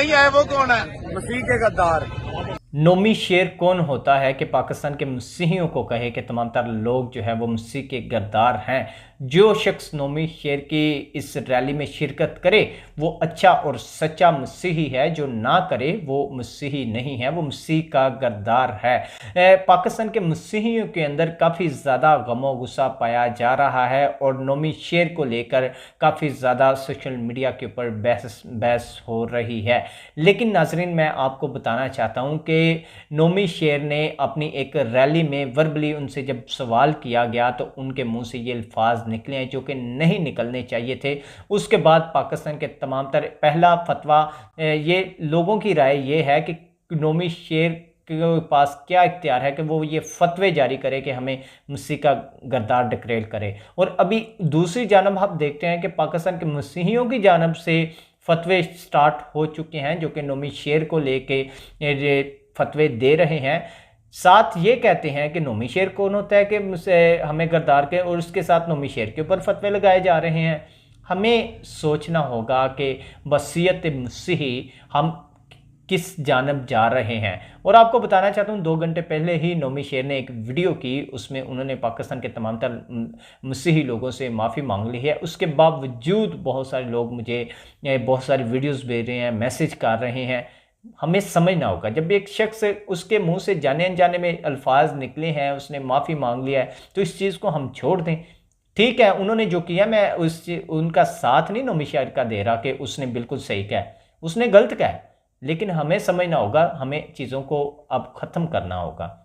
नहीं आए वो कौन है? मसीह के गद्दार। नोमी शेर कौन होता है कि पाकिस्तान के मसीहियों को कहे कि तमाम तर लोग जो है वो मसीह के गद्दार हैं। जो शख्स नोमी शेर की इस रैली में शिरकत करे वो अच्छा और सच्चा मसीही है, जो ना करे वो मसीही नहीं है, वो मसीह का गद्दार है। पाकिस्तान के मसीहियों के अंदर काफ़ी ज़्यादा गमो गुस्सा पाया जा रहा है और नोमी शेर को लेकर काफ़ी ज़्यादा सोशल मीडिया के ऊपर बहस हो रही है। लेकिन नाजरीन, मैं आपको बताना चाहता हूँ कि नोमी शेर ने अपनी एक रैली में वर्बली उनसे जब सवाल किया गया तो उनके मुंह से ये अल्फाज निकले हैं जो कि नहीं निकलने चाहिए थे। उसके बाद पाकिस्तान के तमाम तर पहला फतवा, ये लोगों की राय ये है कि नोमी शेर के पास क्या इख्तियार है कि वो ये फतवे जारी करे कि हमें मसीह का गद्दार डिक्लेयर करे। और अभी दूसरी जानब आप देखते हैं कि पाकिस्तान के मसीहियों की जानब से फतवे स्टार्ट हो चुके हैं जो कि नोमी शेर को लेके फतवे दे रहे हैं। साथ ये कहते हैं कि नोमी शेर कौन होता है कि हमें गद्दार के, और उसके साथ नोमी शेर के ऊपर फतवे लगाए जा रहे हैं। हमें सोचना होगा कि वसीयत मसीही हम किस जानब जा रहे हैं। और आपको बताना चाहता हूँ 2 घंटे पहले ही नोमी शेर ने एक वीडियो की, उसमें उन्होंने पाकिस्तान के तमाम तर मसीही लोगों से माफ़ी मांग ली है। उसके बावजूद बहुत सारे लोग मुझे बहुत सारी वीडियोस भेज रहे हैं, मैसेज कर रहे हैं। हमें समझना होगा, जब एक शख्स उसके मुंह से जाने अनजाने में अल्फाज निकले हैं, उसने माफ़ी मांग लिया है, तो इस चीज़ को हम छोड़ दें। ठीक है, उन्होंने जो किया, मैं उनका साथ नहीं नोमी शेर का दे रहा कि उसने बिल्कुल सही कहा, उसने गलत कहा, लेकिन हमें समझना होगा, हमें चीज़ों को अब ख़त्म करना होगा।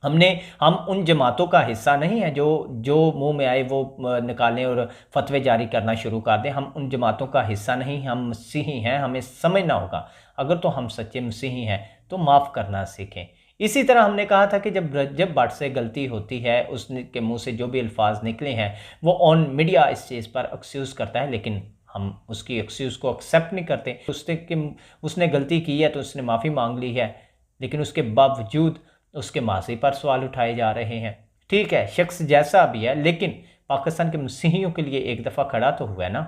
हम उन जमातों का हिस्सा नहीं है जो मुंह में आए वो निकालें और फतवे जारी करना शुरू कर दें। हम उन जमातों का हिस्सा नहीं, हम मसीही हैं। हमें समझना होगा, अगर तो हम सच्चे मसीही हैं तो माफ़ करना सीखें। इसी तरह हमने कहा था कि जब बट से गलती होती है, उसके मुंह से जो भी अल्फाज निकले हैं वो ऑन मीडिया इस चीज़ पर एक्सक्यूज़ करता है, लेकिन हम उसकी एक्सक्यूज़ को एक्सेप्ट नहीं करते। उसने गलती की है तो उसने माफ़ी मांग ली है, लेकिन उसके बावजूद उसके मासी पर सवाल उठाए जा रहे हैं। ठीक है, शख्स जैसा भी है, लेकिन पाकिस्तान के मसीहियों के लिए एक दफ़ा खड़ा तो हुआ है ना।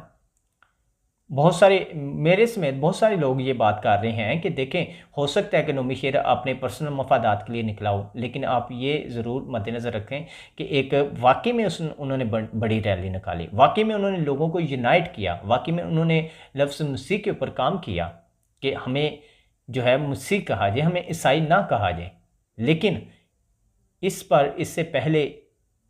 बहुत सारे, मेरे समेत बहुत सारे लोग ये बात कर रहे हैं कि देखें, हो सकता है कि नोमी शेर अपने पर्सनल मफादात के लिए निकला हो, लेकिन आप ये ज़रूर मद्देनज़र रखें कि एक वाकई में उन्होंने बड़ी रैली निकाली, वाकई में उन्होंने लोगों को यूनाइट किया, वाकई में उन्होंने लफ्ज़ मसीह के ऊपर काम किया कि हमें जो है मसीह कहा जाए, हमें ईसाई ना कहा जाए। लेकिन इससे पहले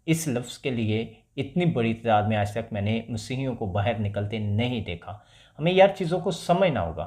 इस लफ्ज़ के लिए इतनी बड़ी तादाद में आज तक मैंने मसीहियों को बाहर निकलते नहीं देखा। हमें यार चीज़ों को समझना होगा।